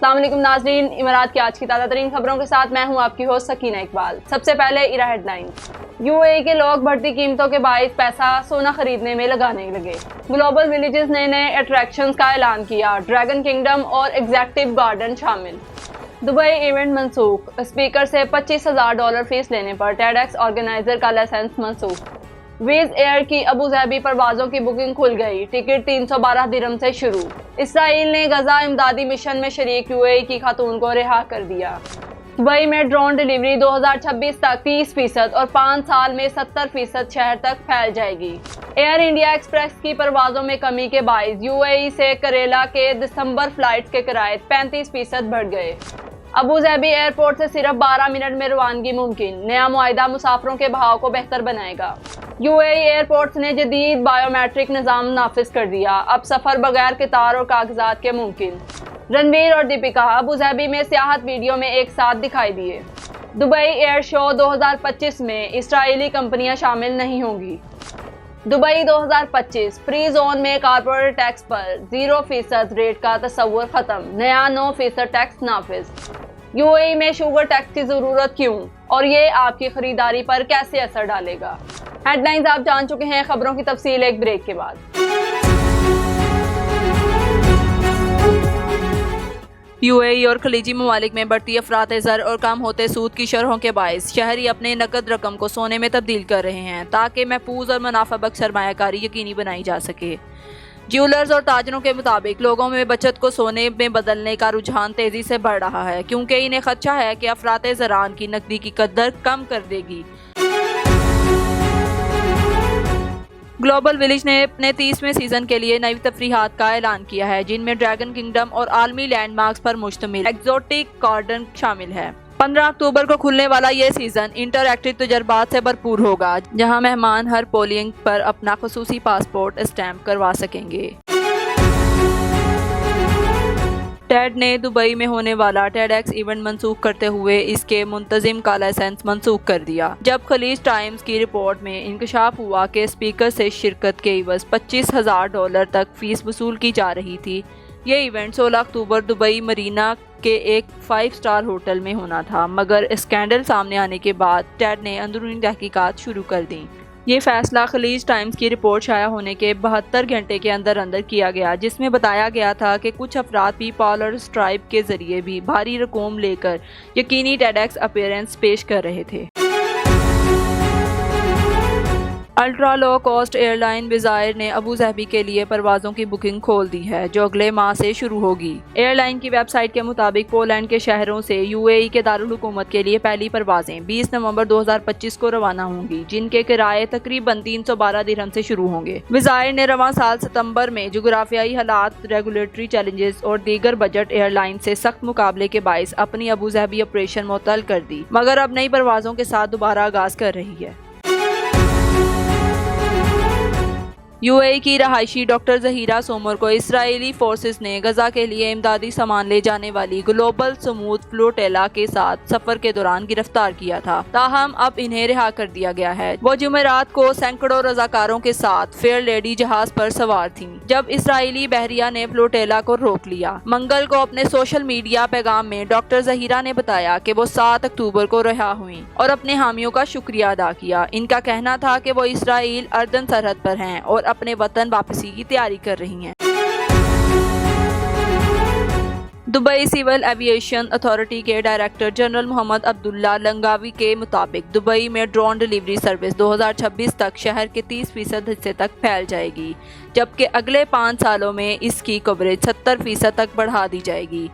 अस्सलाम वालेकुम नाज़रीन, इमारात की आज की ताज़ा तरीन खबरों के साथ मैं हूं आपकी होस्ट सकीना इकबाल। सबसे पहले इरा हेडलाइंस। यूएई के लोग बढ़ती कीमतों के बाइस पैसा सोना खरीदने में लगाने लगे। ग्लोबल विलेजेस ने नए अट्रैक्शंस का ऐलान किया, ड्रैगन किंगडम और एग्जैक्टिव गार्डन शामिल। दुबई इवेंट मनसूख, स्पीकर से $25,000 फीस लेने पर टेडेक्स ऑर्गेनाइजर का लाइसेंस मनसूख। विज़ एयर की अबू धाबी परवाज़ों की बुकिंग खुल गई, टिकट 312 दिरहम से शुरू। इसराइल ने गजा इमदादी मिशन में शरीक यूएई की खातून को रिहा कर दिया। दुबई में ड्रोन डिलीवरी 2026 तक 30% और 5 साल में 70% शहर तक फैल जाएगी। एयर इंडिया एक्सप्रेस की परवाज़ों में कमी के बाइस यूएई से करेला के दिसंबर फ्लाइट्स के किराए 35% बढ़ गए। अबू धाबी एयरपोर्ट से सिर्फ 12 मिनट में रवानगी मुमकिन, नया मुआहिदा मुसाफरों के बहाव को बेहतर बनाएगा। यूएई एयरपोर्ट्स ने जदीद बायोमेट्रिक निज़ाम नाफिज कर दिया, अब सफ़र बगैर कितार और कागजात के मुमकिन। रणवीर और दीपिका अबू धाबी में सियाहत वीडियो में एक साथ दिखाई दिए। दुबई एयर शो 2025 में इसराइली कंपनियां शामिल नहीं होंगी। दुबई 2025 फ्री जोन में कारपोरेट टैक्स पर 0% रेट का तस्वुर खत्म, नया 9% टैक्स नाफिज। यूएई में शुगर टैक्स की जरूरत क्यों और ये आपकी खरीदारी पर कैसे असर डालेगा? हेडलाइंस आप जान चुके हैं, खबरों की तफसील एक ब्रेक के बाद। यूएई और खलीजी ममालिक में बढ़ती अफरात ज़र और कम होते सूद की शरहों के बायस शहरी अपने नकद रकम को सोने में तब्दील कर रहे हैं ताकि महफूज और मुनाफा बख्श सरमायाकारी यकीनी बनाई जा सके। ज्वेलर्स और ताजरों के मुताबिक लोगों में बचत को सोने में बदलने का रुझान तेजी से बढ़ रहा है, क्योंकि इन्हें खदशा है कि अफरात ज़रान की नकदी की कदर कम कर देगी। ग्लोबल विलेज ने अपने 30वें सीजन के लिए नई तफरीहात का ऐलान किया है, जिनमें ड्रैगन किंगडम और आलमी लैंडमार्क्स पर मुश्तमिल एग्जोटिक गार्डन शामिल है। 15 अक्टूबर को खुलने वाला यह सीजन इंटरएक्टिव तजर्बात से भरपूर होगा, जहां मेहमान हर पोलिंग पर अपना खुसूसी पासपोर्ट स्टैंप करवा सकेंगे। टेड ने दुबई में होने वाला टेडेक्स इवेंट मनसूख करते हुए इसके मुंतजिम का लाइसेंस मनसूख कर दिया, जब खलीज टाइम्स की रिपोर्ट में इंकशाफ हुआ कि स्पीकर से शिरकत के इवज़ $25,000 तक फीस वसूल की जा रही थी। ये इवेंट 16 अक्टूबर दुबई मरीना के एक 5 स्टार होटल में होना था, मगर स्कैंडल सामने आने के बाद टेड ने अंदरूनी तहकीकात शुरू कर दी। ये फैसला खलीज टाइम्स की रिपोर्ट शाया होने के 72 घंटे के अंदर किया गया, जिसमें बताया गया था कि कुछ अफराद पेपाल और स्ट्राइप के जरिए भी भारी रकूम लेकर यकीनी टेडेक्स अपीयरेंस पेश कर रहे थे। Ultra low cost airline विज़ air ने अबू धाबी के लिए परवाज़ों की बुकिंग खोल दी है, जो अगले माह से शुरू होगी। एयरलाइन की वेबसाइट के मुताबिक पोलैंड के शहरों से यूएई के दारुल हुकूमत के लिए पहली परवाज़ें 20 नवंबर 2025 को रवाना होंगी, जिनके किराए तकरीबन 312 दिरहम से शुरू होंगे। विज़ एयर ने रवां साल सितंबर में जोग्राफियाई हालात, रेगुलेटरी चैलेंजेस और दीगर बजट एयरलाइन से सख्त मुकाबले के बायस अपनी अबू धाबी ऑपरेशन मुअत्तल कर दी, मगर अब नई परवाज़ों के साथ दोबारा आगाज कर रही है। यूएई की रहायशी डॉक्टर ज़हीरा सोमर को इसराइली फोर्सेस ने गजा के लिए इमदादी सामान ले जाने वाली ग्लोबल स्मूथ फ्लोटेला के साथ सफर के दौरान गिरफ्तार किया था, ताहम अब इन्हें रिहा कर दिया गया है। वो जुमेरात को सैकड़ों रजाकारों के साथ फेयर लेडी जहाज पर सवार थीं, जब इसराइली बहरिया ने फ्लोटेला को रोक लिया। मंगल को अपने सोशल मीडिया पैगाम में डॉक्टर ज़हीरा ने बताया कि वो 7 अक्टूबर को रिहा हुई और अपने हामियों का शुक्रिया अदा किया। इनका कहना था कि वो इसराइल अर्दन सरहद पर हैं और अपने वतन वापसी की तैयारी कर रही हैं। दुबई सिविल एविएशन अथॉरिटी के डायरेक्टर जनरल मोहम्मद अब्दुल्ला लंगावी के मुताबिक दुबई में ड्रोन डिलीवरी सर्विस 2026 तक शहर के 30% हिस्से तक फैल जाएगी, जबकि अगले 5 सालों में इसकी कवरेज 70% तक बढ़ा दी जाएगी।